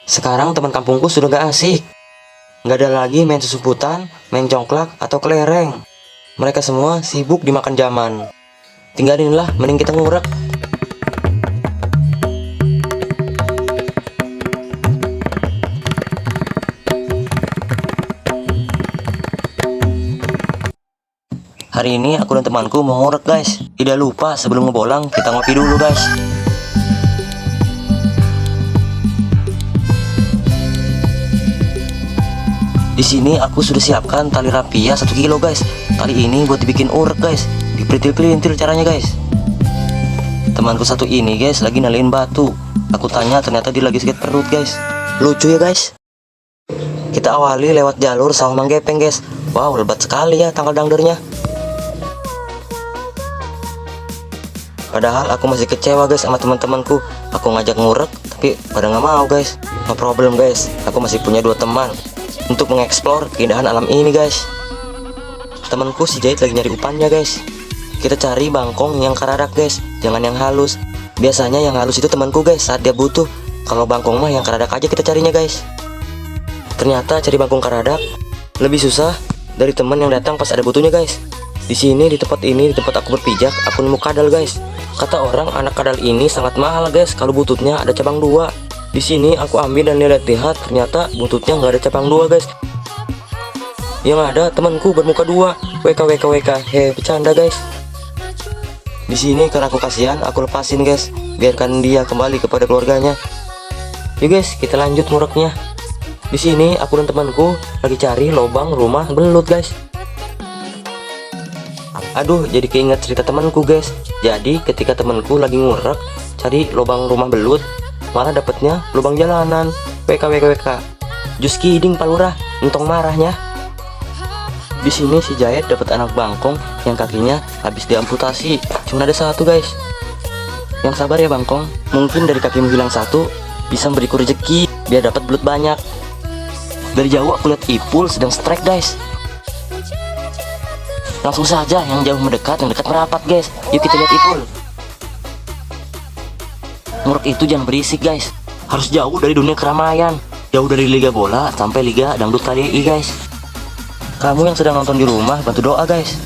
Sekarang teman kampungku sudah gak asik. Gak ada lagi main susumputan, main congklak, atau kelereng. Mereka semua sibuk dimakan zaman. Tinggalin lah, mending kita ngurek. Hari ini aku dan temanku mau ngorek guys. Tidak lupa sebelum ngebolang kita ngopi dulu guys. Di sini aku sudah siapkan tali rapia 1 kilo guys. Tali ini buat dibikin urek guys. Dipelintir-pelintir caranya guys. Temanku satu ini guys lagi naliin batu. Aku tanya ternyata dia lagi sakit perut guys. Lucu ya guys. Kita awali lewat jalur sawah Manggepeng guys. Wow, lebat sekali ya tanggal dangdernya. Padahal aku masih kecewa guys sama teman-temanku. Aku ngajak ngurek tapi pada nggak mau guys. No problem guys, aku masih punya 2 teman untuk mengeksplor keindahan alam ini guys. Temanku si Jahit lagi nyari umpannya guys. Kita cari bangkong yang karadak guys, jangan yang halus. Biasanya yang halus itu temanku guys saat dia butuh. Kalau bangkong mah yang karadak aja kita carinya guys. Ternyata cari bangkong karadak lebih susah dari teman yang datang pas ada butuhnya guys. Di sini di tempat ini, di tempat aku berpijak, aku nemu kadal guys. Kata orang anak kadal ini sangat mahal guys kalau bututnya ada cabang 2. Di sini aku ambil dan lihat-lihat, ternyata bututnya nggak ada cabang 2 guys. Yang ada temanku bermuka 2. WK. Bercanda guys. Di sini karena aku kasihan, aku lepasin guys. Biarkan dia kembali kepada keluarganya. Yuk guys, kita lanjut ngureknya. Di sini aku dan temanku lagi cari lubang rumah belut guys. Aduh, jadi keinget cerita temanku guys. Jadi ketika temanku lagi ngurek cari lubang rumah belut, malah dapetnya lubang jalanan. WK. Just kidding Pak Lurah, entong marahnya. Di sini si Jahit dapat anak bangkong yang kakinya habis diamputasi. Cuma ada 1 guys. Yang sabar ya bangkong, mungkin dari kakimu hilang 1 bisa memberiku rezeki biar dapat belut banyak. Dari jauh aku lihat Ipul sedang strike guys. Langsung saja yang jauh mendekat, yang dekat merapat guys. Yuk kita lihat Ipul. Ngurek itu jangan berisik guys. Harus jauh dari dunia keramaian. Jauh dari liga bola sampai liga dangdut KDI guys. Kamu yang sedang nonton di rumah bantu doa guys.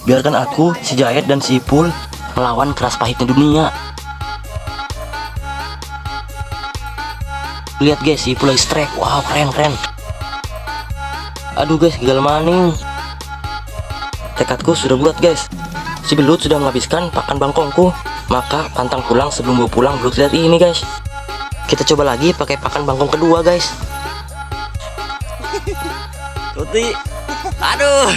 Biarkan aku, si Jahit dan si Ipul melawan keras pahitnya dunia. Lihat guys, si Ipul lagi strike. Wow, keren. Aduh guys, gagal maning. Tekadku sudah bulat guys. Si belut sudah menghabiskan pakan bangkongku. Maka pantang pulang sebelum bawa pulang belut lihat ini guys. Kita coba lagi pakai pakan bangkong kedua guys. Tuti. Aduh,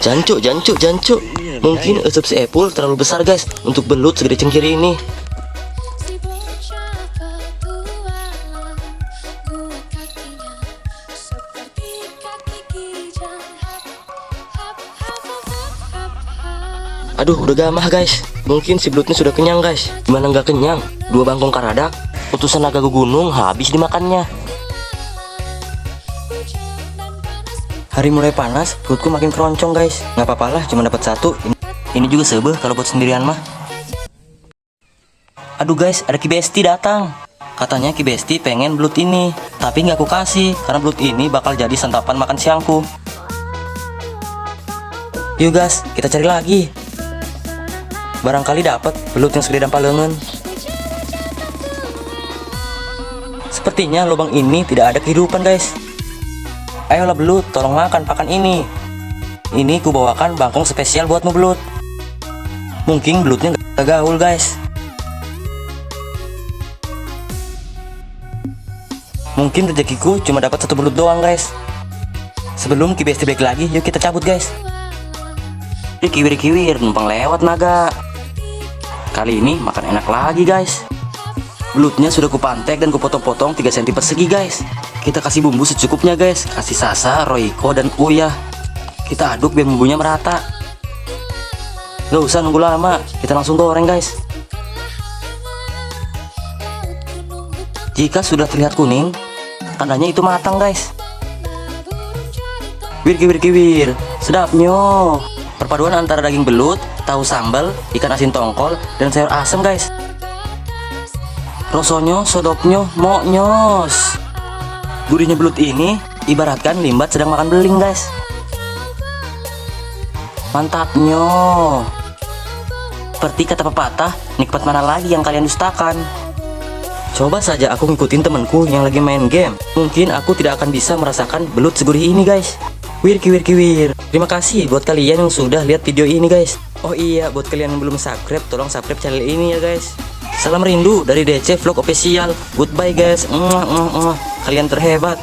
Jancu. Mungkin usup si Epul terlalu besar guys untuk belut segede cengkiri ini. Aduh, udah gamah guys. Mungkin si belutnya sudah kenyang guys. Gimana nggak kenyang? 2 bangkong karadak, utusan naga gunung habis dimakannya. Hari mulai panas, perutku makin keroncong guys. Nggak apa-apalah, cuma dapat 1. Ini juga sebeh kalau buat sendirian mah. Aduh guys, ada Ki Besti datang. Katanya Ki Besti pengen belut ini, tapi nggak aku kasih karena belut ini bakal jadi santapan makan siangku. Yuk guys, kita cari lagi. Barangkali dapat belut yang segede dampal lengan. Sepertinya lubang ini tidak ada kehidupan guys. Ayolah belut, tolong makan pakan ini. Ini ku bawakan bangkong spesial buatmu belut. Mungkin belutnya gak gaul guys. Mungkin rezekiku cuma dapat 1 belut doang guys. Sebelum Ki Besti balik lagi, yuk kita cabut guys. Kiwir, numpang lewat naga. Kali ini makan enak lagi guys. Belutnya sudah kupantek dan kupotong-potong 3 cm persegi guys. Kita kasih bumbu secukupnya guys. Kasih sasa, roiko, dan uyah. Kita aduk biar bumbunya merata. Gak usah nunggu lama, kita langsung goreng guys. Jika sudah terlihat kuning, tandanya itu matang guys. Kiwir, sedapnya. Perpaduan antara daging belut, tahu sambal, ikan asin tongkol, dan sayur asem guys. Rosonyo, sodoknyo, moknyos. Gurihnya belut ini ibaratkan limbat sedang makan beling guys. Mantapnya. Seperti kata pepatah, nikmat mana lagi yang kalian dustakan? Coba saja aku ngikutin temanku yang lagi main game. Mungkin aku tidak akan bisa merasakan belut segurih ini guys. Wir kiwir kiwir. Terima kasih buat kalian yang sudah lihat video ini guys. Oh iya, buat kalian yang belum subscribe, tolong subscribe channel ini ya guys. Salam rindu dari DC Vlog Official. Goodbye guys. Kalian terhebat.